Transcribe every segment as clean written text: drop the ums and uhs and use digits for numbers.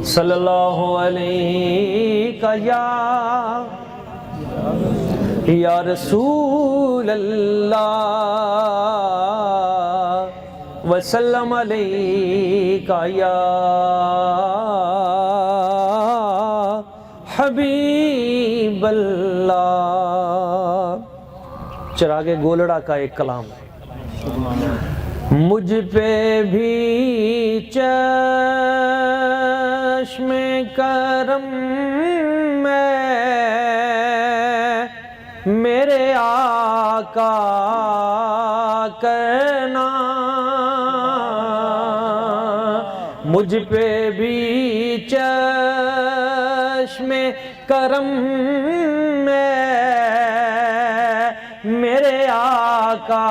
صلی اللہ علیہ یا رسول اللہ وسلم علیہ یا حبیب اللہ۔ چراغ گولڑا کا ایک کلام ہے، مجھ پہ بھی چشم کرم میں میرے آقا کرنا، مجھ پہ بھی چشم کرم میں میرے آقا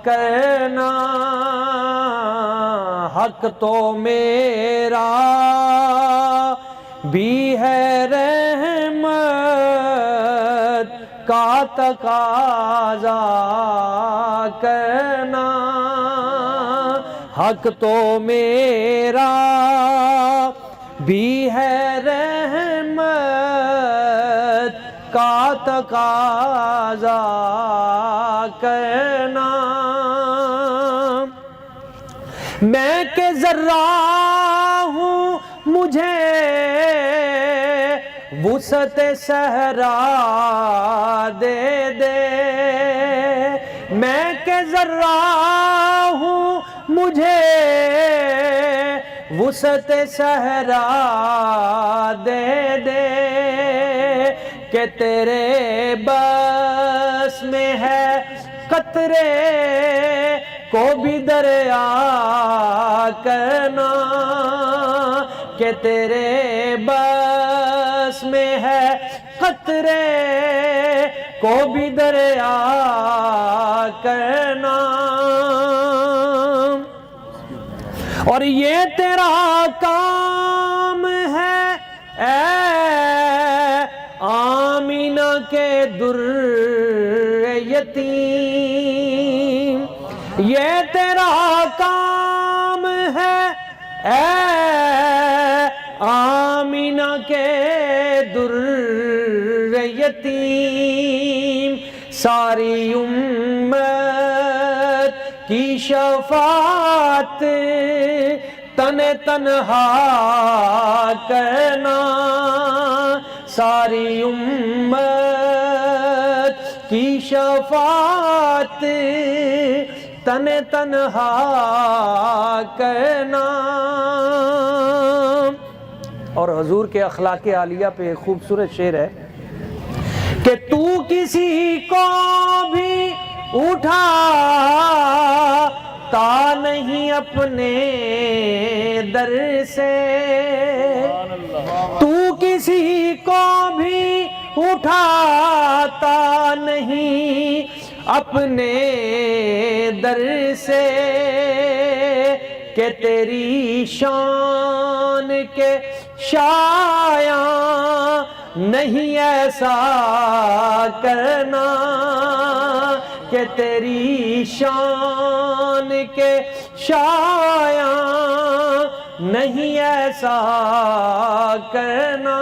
کرنا، حق تو میرا بھی ہے رحمت کا تقاضا کرنا، حق تو میرا بھی ہے رحمت کا تقاضا کرنا، میں کہ ذرہ ہوں مجھے وسعت صحرا دے دے، میں کہ ذرہ ہوں مجھے وسعت صحرا دے دے، کہ تیرے بس میں ہے قطرے کو بھی دریا کرنا، کہ تیرے بس میں ہے قطرے کو بھی دریا کرنا، اور یہ تیرا کام ہے اے آمینہ کے در یتیم، یہ تیرا کام ہے اے آمینہ کے در یتیم، ساری امت کی شفاعت تنہا کرنا، ساری امت کی شفاعت تنہا کرنا۔ اور حضور کے اخلاق عالیہ پہ ایک خوبصورت شعر ہے کہ تو کسی کو بھی اٹھاتا نہیں اپنے در سے، تو کسی کو بھی اٹھاتا نہیں اپنے در سے، کہ تیری شان کے شایاں نہیں ایسا کرنا، کہ تیری شان کے شایاں نہیں ایسا کرنا،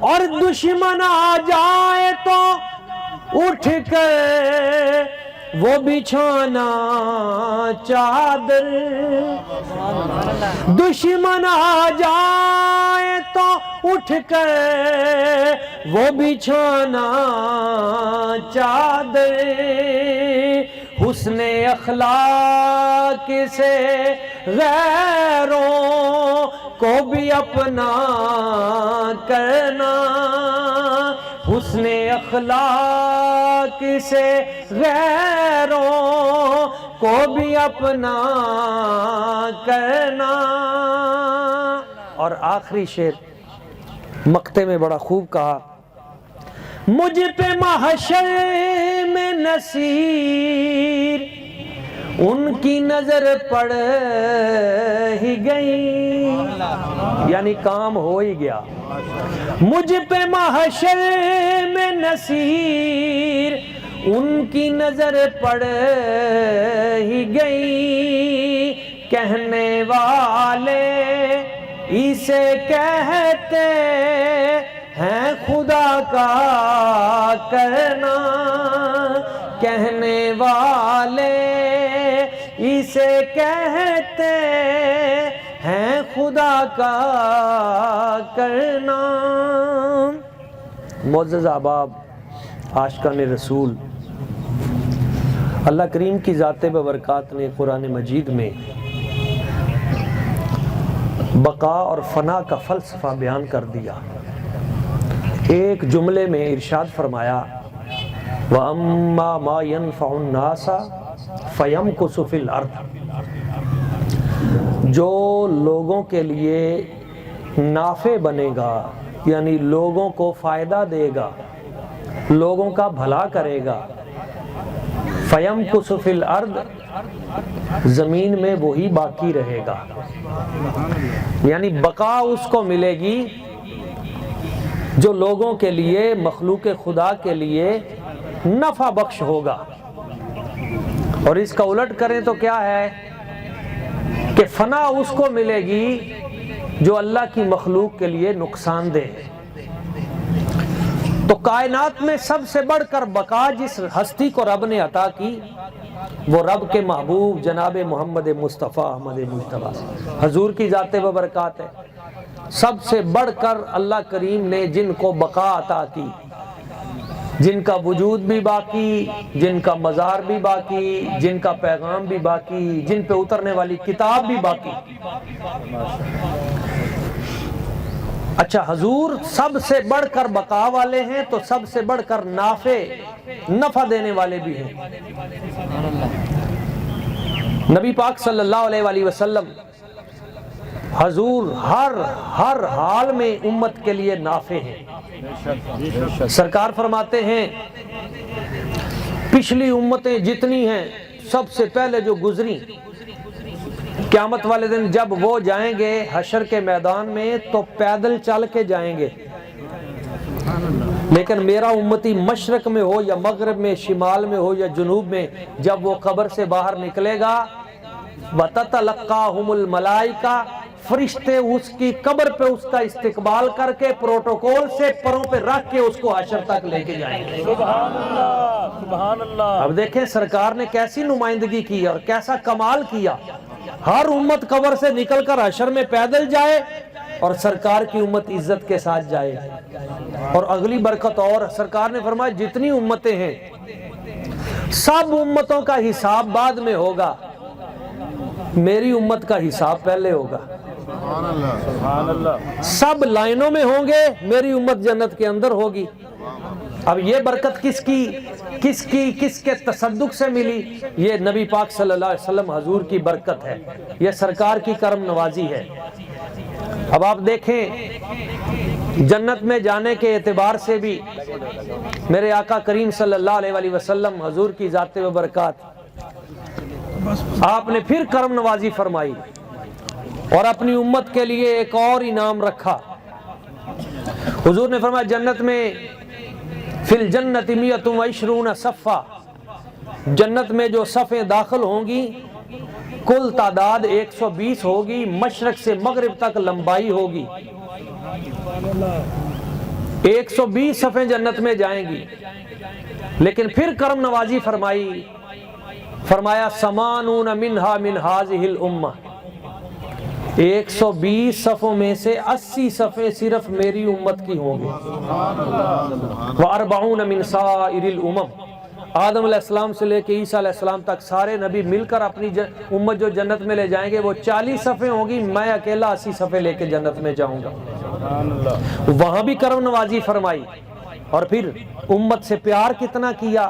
اور دشمن آ جائے تو اٹھ کر وہ بچھانا چادر، دشمن آ جائے تو اٹھ کر وہ بچھانا چادر، حسن اخلاق سے غیروں کو بھی اپنا کرنا، حسن اخلاق سے غیروں کو بھی اپنا کرنا۔ اور آخری شعر مقطع میں بڑا خوب کہا، مجھ پہ محشر میں نصیر ان کی نظر پڑ ہی گئی، یعنی کام ہو ہی گیا، مجھ پہ محشر میں نصیر ان کی نظر پڑ ہی گئی، کہنے والے اسے کہتے ہیں خدا کا کرنا، کہنے والے اسے کہتے ہیں خدا کا کرنا۔ معزز احباب، عاشقان رسول، اللہ کریم کی ذات ببرکات نے قرآن مجید میں بقا اور فنا کا فلسفہ بیان کر دیا۔ ایک جملے میں ارشاد فرمایا وَأَمَّا مَا يَنْفَعُ النَّاسَ فَيَمْكُثُ فِي الْأَرْضِ، جو لوگوں کے لیے نافع بنے گا، یعنی لوگوں کو فائدہ دے گا، لوگوں کا بھلا کرے گا، فَيَمْكُثُ فِي الْأَرْضِ، زمین میں وہی باقی رہے گا، یعنی بقا اس کو ملے گی جو لوگوں کے لیے، مخلوق خدا کے لیے نفع بخش ہوگا۔ اور اس کا الٹ کریں تو کیا ہے کہ فنا اس کو ملے گی جو اللہ کی مخلوق کے لیے نقصان دہ ہے۔ تو کائنات میں سب سے بڑھ کر بقا جس ہستی کو رب نے عطا کی وہ رب کے محبوب جناب محمد مصطفیٰ احمد مجتبیٰ حضور کی ذات ببرکات ہے۔ سب سے بڑھ کر اللہ کریم نے جن کو بقا عطا کی، جن کا وجود بھی باقی، جن کا مزار بھی باقی، جن کا پیغام بھی باقی، جن پہ اترنے والی کتاب بھی باقی۔ اچھا، حضور سب سے بڑھ کر بقا والے ہیں تو سب سے بڑھ کر نفع دینے والے بھی ہیں۔ نبی پاک صلی اللہ علیہ وآلہ وسلم حضور ہر حال میں امت کے لیے نافع ہیں۔ سرکار فرماتے ہیں پچھلی امتیں جتنی ہیں سب سے پہلے جو گزری، قیامت والے دن جب وہ جائیں گے حشر کے میدان میں تو پیدل چل کے جائیں گے، لیکن میرا امتی مشرق میں ہو یا مغرب میں، شمال میں ہو یا جنوب میں، جب وہ قبر سے باہر نکلے گا وَتَتَلَقَّاهُمُ الْمَلَائِكَةُ، فرشتے اس کی قبر پہ اس کا استقبال کر کے پروٹوکول سے پروں پہ رکھ کے اس کو حشر تک لے کے جائیں گے۔ سبحان اللہ، سبحان اللہ۔ اب دیکھیں سرکار نے کیسی نمائندگی کی اور کیسا کمال کیا۔ ہر امت قبر سے نکل کر حشر میں پیدل جائے اور سرکار کی امت عزت کے ساتھ جائے۔ اور اگلی برکت اور سرکار نے فرمایا جتنی امتیں ہیں سب امتوں کا حساب بعد میں ہوگا، میری امت کا حساب پہلے ہوگا۔ سبحان اللہ۔ سب لائنوں میں ہوں گے، میری امت جنت کے اندر ہوگی۔ اب یہ برکت کس کے تصدق سے ملی؟ یہ نبی پاک صلی اللہ علیہ وسلم حضور کی برکت ہے، یہ سرکار کی کرم نوازی ہے۔ اب آپ دیکھیں جنت میں جانے کے اعتبار سے بھی میرے آقا کریم صلی اللہ علیہ وآلہ وسلم حضور کی ذات و برکات، آپ نے پھر کرم نوازی فرمائی اور اپنی امت کے لیے ایک اور انعام رکھا۔ حضور نے فرمایا جنت میں فی الجنت 120 صفا، جنت میں جو صفیں داخل ہوں گی کل تعداد 120 ہوگی، مشرق سے مغرب تک لمبائی ہوگی، 120 صفیں جنت میں جائیں گی۔ لیکن پھر کرم نوازی فرمایا سمانون منہا من ہذہ الامہ، 120 صفوں میں سے 80 صفیں صرف میری امت کی ہوں گی۔ واربعون من سائر الامم، آدم علیہ السلام سے لے کے عیسیٰ علیہ السلام تک سارے نبی مل کر اپنی امت جو جنت میں لے جائیں گے وہ 40 صفیں ہوں گی، میں اکیلا 80 صفیں لے کے جنت میں جاؤں گا۔ وہاں بھی کرم نوازی فرمائی اور پھر امت سے پیار کتنا کیا۔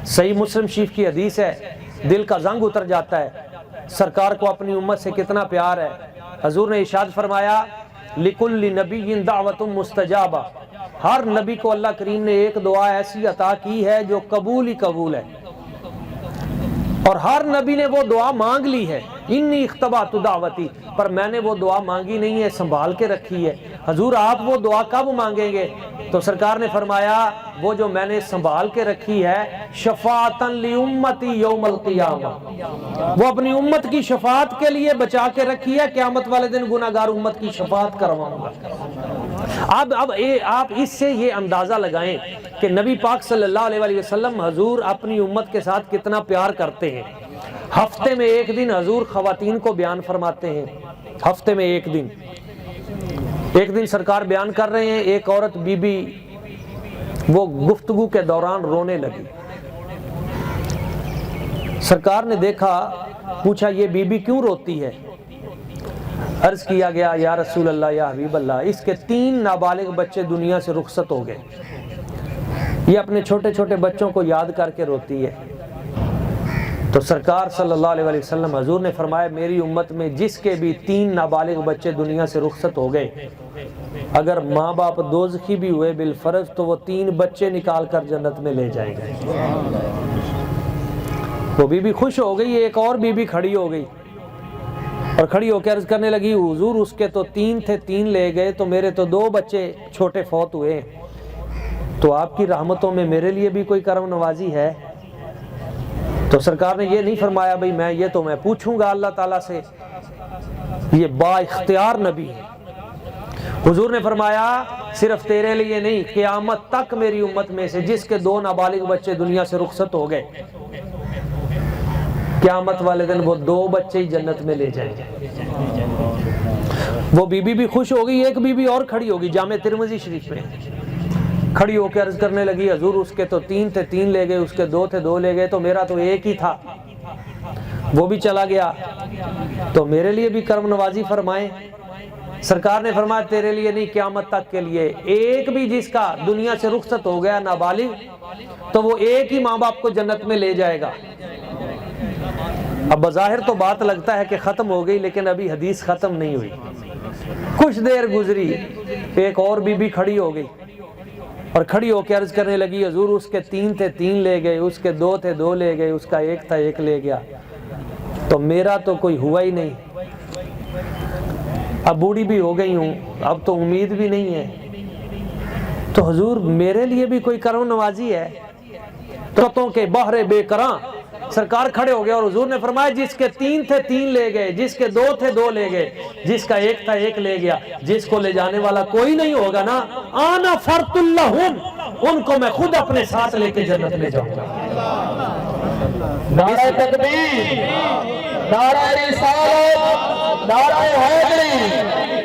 صحیح مسلم شریف کی حدیث ہے، دل کا زنگ اتر جاتا ہے، سرکار کو اپنی امت سے کتنا پیار ہے۔ حضور نے ارشاد فرمایا لِكُلِّ نَبِيٍّ دَعْوَةٌ مُسْتَجَابَةٌ، ہر نبی کو اللہ کریم نے ایک دعا ایسی عطا کی ہے جو قبول ہی قبول ہے، اور ہر نبی نے وہ دعا مانگ لی ہے۔ انی اختبأت دعوتی، پر میں نے وہ دعا مانگی نہیں ہے، سنبھال کے رکھی ہے۔ حضور آپ وہ دعا کب مانگیں گے؟ تو سرکار نے فرمایا وہ جو میں نے سنبھال کے رکھی ہے، شفاعتاً لامتی یوم القیامہ، وہ اپنی امت کی شفاعت کے لیے بچا کے رکھی ہے، قیامت والے دن گناہگار امت کی شفاعت کرواؤں گا۔ اب آپ اس سے یہ اندازہ لگائیں کہ نبی پاک صلی اللہ علیہ وسلم حضور اپنی امت کے ساتھ کتنا پیار کرتے ہیں۔ ہفتے میں ایک دن حضور خواتین کو بیان فرماتے ہیں، ہفتے میں ایک دن سرکار بیان کر رہے ہیں، ایک عورت بی بی وہ گفتگو کے دوران رونے لگی۔ سرکار نے دیکھا، پوچھا یہ بی بی کیوں روتی ہے؟ عرض کیا گیا یا رسول اللہ یا حبیب اللہ، اس کے 3 نابالغ بچے دنیا سے رخصت ہو گئے، یہ اپنے چھوٹے چھوٹے بچوں کو یاد کر کے روتی ہے۔ تو سرکار صلی اللہ علیہ وسلم حضور نے فرمایا میری امت میں جس کے بھی 3 نابالغ بچے دنیا سے رخصت ہو گئے، اگر ماں باپ دوزخی بھی ہوئے بالفرض تو وہ 3 بچے نکال کر جنت میں لے جائیں گے۔ وہ بی بی خوش ہو گئی، ایک اور بی بی کھڑی ہو گئی اور کھڑی ہو کے عرض کرنے لگی حضور اس کے تو 3 تھے، 3 لے گئے، تو میرے تو 2 بچے چھوٹے فوت ہوئے، تو آپ کی رحمتوں میں میرے لیے بھی کوئی کرم نوازی ہے؟ تو سرکار نے یہ نہیں فرمایا بھئی میں پوچھوں گا اللہ تعالیٰ سے، یہ با اختیار نبی ہے۔ حضور نے فرمایا صرف تیرے لیے نہیں، قیامت تک میری امت میں سے جس کے 2 نابالغ بچے دنیا سے رخصت ہو گئے، قیامت والے دن وہ 2 بچے ہی جنت میں لے جائیں گے۔ وہ بی بی بھی خوش ہو گئی، ایک بی بی اور کھڑی ہوگی، جامع ترمذی شریف میں کھڑی ہو کے عرض کرنے لگی حضور اس کے تو 3 تھے، 3 لے گئے، اس کے 2 تھے، 2 لے گئے، تو میرا تو ایک ہی تھا، وہ بھی چلا گیا، تو میرے لیے بھی کرم نوازی فرمائیں۔ سرکار نے فرمایا تیرے لیے نہیں، قیامت تک کے لیے، ایک بھی جس کا دنیا سے رخصت ہو گیا نابالغ، تو وہ ایک ہی ماں باپ کو جنت میں لے جائے گا۔ اب بظاہر تو بات لگتا ہے کہ ختم ہو گئی، لیکن ابھی حدیث ختم نہیں ہوئی۔ کچھ دیر گزری، ایک اور بی بی کھڑی ہو گئی اور کھڑی ہو کے عرض کرنے لگی حضور اس کے 3 تھے، 3 لے گئے، اس کے 2 تھے، 2 لے گئے، اس کا 1 تھا، 1 لے گیا، تو میرا تو کوئی ہوا ہی نہیں، اب بوڑھی بھی ہو گئی ہوں، اب تو امید بھی نہیں ہے، تو حضور میرے لیے بھی کوئی کرم نوازی ہے؟ تو کے بحر بے کراں سرکار کھڑے ہو گئے اور حضور نے فرمایا جس کے 3 تھے 3 لے گئے، جس کے 2 تھے 2 لے گئے، جس کا 1 تھا 1 لے گیا، جس کو لے جانے والا کوئی نہیں ہوگا نا، آنا فرط اللہم، ان کو میں خود اپنے ساتھ لے کے جنت میں جاؤں گا۔ نعرہ تکبیر، نعرہ رسالت، نعرہ حیدری،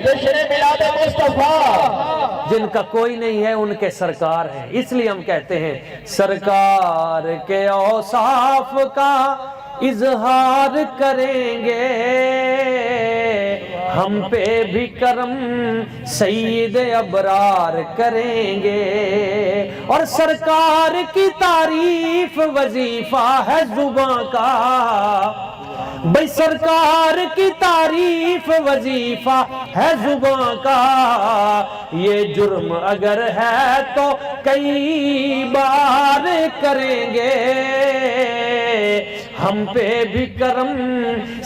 جشن میلاد مصطفیٰ، جن کا کوئی نہیں ہے ان کے سرکار ہیں، اس لیے ہم کہتے ہیں سرکار کے اوصاف کا اظہار کریں گے، ہم پہ بھی کرم سید ابرار کریں گے، اور سرکار کی تعریف وظیفہ ہے زباں کا، بھئی سرکار کی تعریف وظیفہ ہے زباں کا، یہ جرم اگر ہے تو کئی بار کریں گے، ہم پہ بھی کرم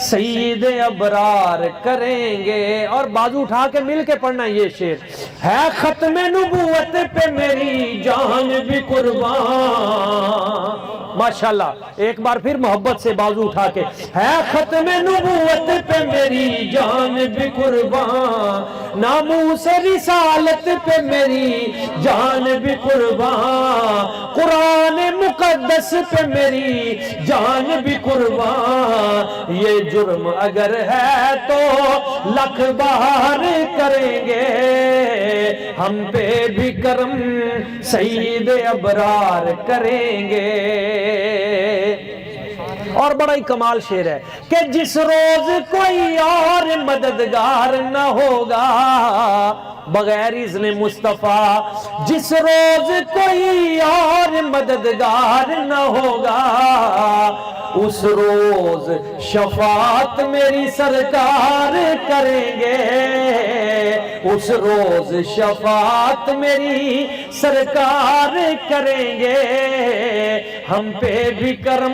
سید ابرار کریں گے۔ اور بازو اٹھا کے مل کے پڑھنا یہ شعر ہے، ختم نبوت پہ میری جان بھی قربان، ماشاءاللہ ایک بار پھر محبت سے بازو اٹھا کے، ہے ختم نبوت پہ میری جان بھی قربان، ناموس رسالت پہ میری جان بھی قربان، قرآن مقدس پہ میری جان بھی قربان، یہ جرم اگر ہے تو 1,00,000 بار کریں گے، ہم پہ بھی کرم سید ابرار کریں گے۔ اور بڑا ہی کمال شعر ہے کہ جس روز کوئی اور مددگار نہ ہوگا بغیر اذن مصطفیٰ، جس روز کوئی اور مددگار نہ ہوگا، اس روز شفاعت میری سرکار کریں گے، اس روز شفاعت میری سرکار کریں گے، ہم پہ بھی کرم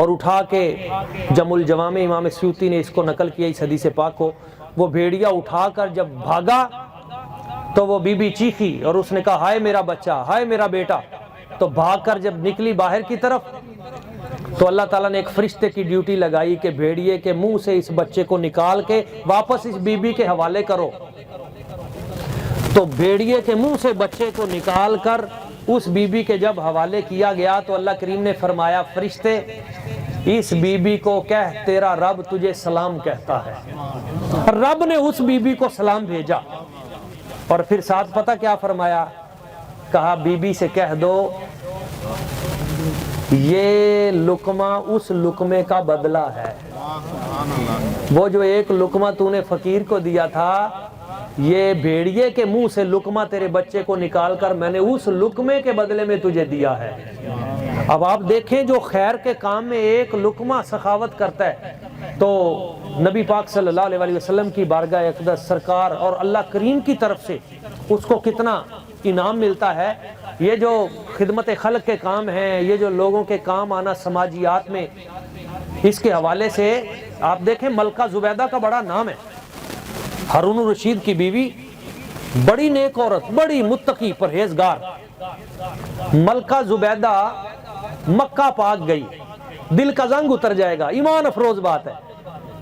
اور اٹھا کے جم الجوامع امام سیوطی نے اس کو نقل کیا اس حدیث پاک کو، وہ بھیڑیا اٹھا کر جب بھاگا تو وہ بی بی چیخی اور اس نے کہا ہائے میرا بچہ، ہائے میرا بیٹا. تو بھاگ کر جب نکلی باہر کی طرف تو اللہ تعالیٰ نے ایک فرشتے کی ڈیوٹی لگائی کہ بھیڑیے کے منہ سے اس بچے کو نکال کے واپس اس بی بی کے حوالے کرو. تو بھیڑیے کے منہ سے بچے کو نکال کر اس بی بی کے جب حوالے کیا گیا تو اللہ کریم نے فرمایا فرشتے اس بی بی کو کہہ تیرا رب تجھے سلام کہتا ہے. رب نے اس بی بی کو سلام بھیجا اور پھر ساتھ پتہ کیا فرمایا، کہا بی بی سے کہہ دو یہ لقمہ اس لقمے کا بدلہ ہے. وہ جو ایک لقمہ تو نے فقیر کو دیا تھا، یہ بھیڑیے کے منہ سے لقمہ تیرے بچے کو نکال کر میں نے اس لقمے کے بدلے میں تجھے دیا ہے. اب آپ دیکھیں جو خیر کے کام میں ایک لقمہ سخاوت کرتا ہے تو نبی پاک صلی اللہ علیہ وسلم کی بارگاہ اقدس سرکار اور اللہ کریم کی طرف سے اس کو کتنا انعام ملتا ہے. یہ جو خدمت خلق کے کام ہیں، یہ جو لوگوں کے کام آنا سماجیات میں، اس کے حوالے سے آپ دیکھیں ملکہ زبیدہ کا بڑا نام ہے. ہارون الرشید کی بیوی بڑی نیک عورت، بڑی متقی پرہیزگار. ملکہ زبیدہ مکہ پاک گئی، دل کا زنگ اتر جائے گا، ایمان افروز بات ہے.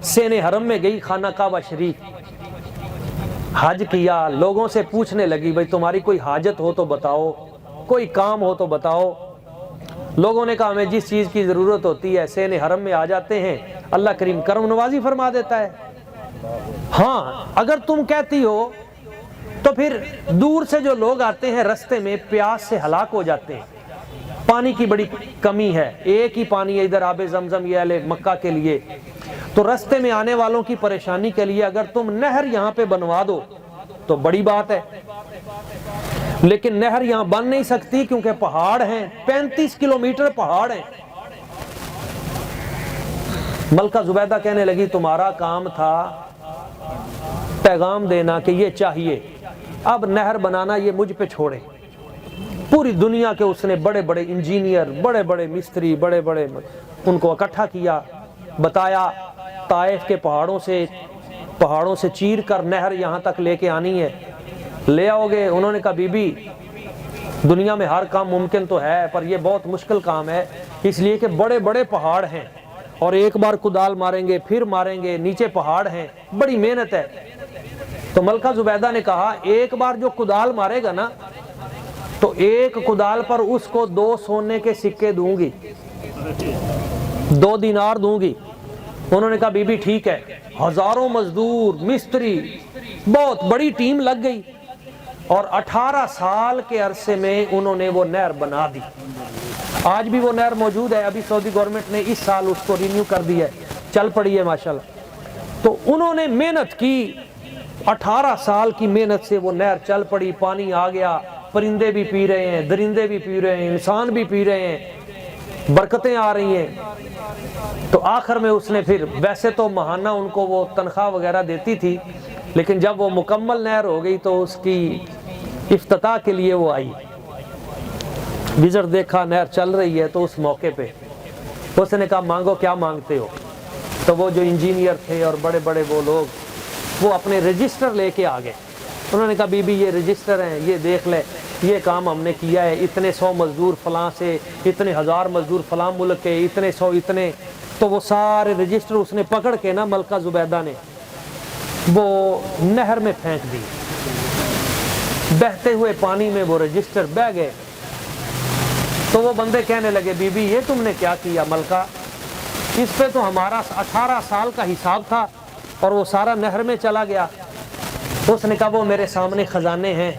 سین حرم میں گئی، خانہ کعبہ شریف حج کیا، لوگوں سے پوچھنے لگی بھئی تمہاری کوئی حاجت ہو تو بتاؤ، کوئی کام ہو تو بتاؤ. لوگوں نے کہا ہمیں جس چیز کی ضرورت ہوتی ہے سین حرم میں آ جاتے ہیں، اللہ کریم کرم نوازی فرما دیتا ہے. ہاں اگر تم کہتی ہو تو پھر دور سے جو لوگ آتے ہیں رستے میں پیاس سے ہلاک ہو جاتے ہیں، پانی کی بڑی کمی ہے، ایک ہی پانی ہے ادھر آب زمزم یہ اہل مکہ کے لیے، تو رستے میں آنے والوں کی پریشانی کے لیے اگر تم نہر یہاں پہ بنوا دو تو بڑی بات ہے. لیکن نہر یہاں بن نہیں سکتی کیونکہ پہاڑ ہیں، 35 کلومیٹر پہاڑ ہیں. ملکہ زبیدہ کہنے لگی تمہارا کام تھا پیغام دینا کہ یہ چاہیے، اب نہر بنانا یہ مجھ پہ چھوڑے. پوری دنیا کے اس نے بڑے بڑے انجینئر، بڑے بڑے مستری، بڑے بڑے ان کو اکٹھا کیا، بتایا طائف کے پہاڑوں سے چیر کر نہر یہاں تک لے کے آنی ہے، لے آؤ گے. انہوں نے کہا بی بی دنیا میں ہر کام ممکن تو ہے پر یہ بہت مشکل کام ہے، اس لیے کہ بڑے بڑے پہاڑ ہیں اور ایک بار کدال ماریں گے پھر ماریں گے، نیچے پہاڑ ہیں، بڑی محنت ہے. تو ملکہ زبیدہ نے کہا ایک بار جو کدال مارے گا نا تو ایک کدال پر اس کو 2 سونے کے سکے دوں گی، 2 دینار دوں گی. انہوں نے کہا بی بی ٹھیک ہے. ہزاروں مزدور، مستری، بہت بڑی ٹیم لگ گئی اور 18 سال کے عرصے میں انہوں نے وہ نہر بنا دی. آج بھی وہ نہر موجود ہے، ابھی سعودی گورنمنٹ نے اس سال اس کو رینیو کر دی ہے، چل پڑی ہے ماشاءاللہ. تو انہوں نے محنت کی، 18 سال کی محنت سے وہ نہر چل پڑی، پانی آ گیا، پرندے بھی پی رہے ہیں، درندے بھی پی رہے ہیں، انسان بھی پی رہے ہیں، برکتیں آ رہی ہیں. تو آخر میں اس نے پھر ویسے تو ماہانہ ان کو وہ تنخواہ وغیرہ دیتی تھی، لیکن جب وہ مکمل نہر ہو گئی تو اس کی افتتاح کے لیے وہ آئی. وزر دیکھا نہر چل رہی ہے تو اس موقع پہ اس نے کہا مانگو کیا مانگتے ہو. تو وہ جو انجینئر تھے اور بڑے بڑے وہ لوگ وہ اپنے رجسٹر لے کے آ گئے. انہوں نے کہا بی بی یہ رجسٹر ہیں، یہ دیکھ لے، یہ کام ہم نے کیا ہے، اتنے 100 مزدور فلاں سے، اتنے 1000 مزدور فلاں ملک کے، اتنے 100 اتنے. تو وہ سارے رجسٹر اس نے پکڑ کے نا ملکہ زبیدہ نے وہ نہر میں پھینک دی. بہتے ہوئے پانی میں وہ رجسٹر بہہ گئے. تو وہ بندے کہنے لگے بی بی یہ تم نے کیا کیا ملکہ، اس پہ تو ہمارا 18 سال کا حساب تھا اور وہ سارا نہر میں چلا گیا. اس نے کہا وہ میرے سامنے خزانے ہیں،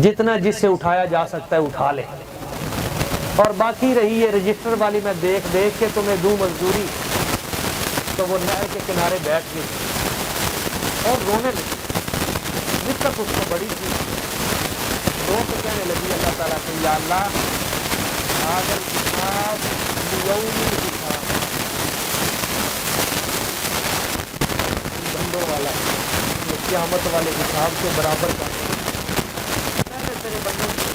جتنا جس سے اٹھایا جا سکتا ہے اٹھا لے، اور باقی رہی یہ رجسٹر والی میں دیکھ دیکھ کے تمہیں دوں مزدوری. تو وہ نہر کے کنارے بیٹھ گئی اور رونے لگی. دقت اس کو بڑی تھی، رو کے کہنے لگی اللہ تعالیٰ سے یا اللہ آگل کتاب لیومی کتاب، بندوں والا قیامت والے حساب کے برابر کا میں نے تیرے بندوں کی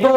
2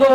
2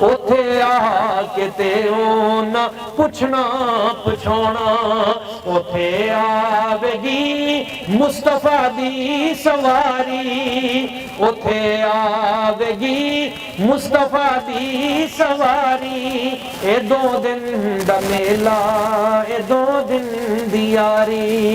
اوتھے آ کے تے نہ پوچھنا پچھونا اوتھے آوے گی مصطفیٰ دی سواری اوتھے آوے گی مصطفیٰ دی سواری اے دو دن دا میلہ اے دو دن دی یاری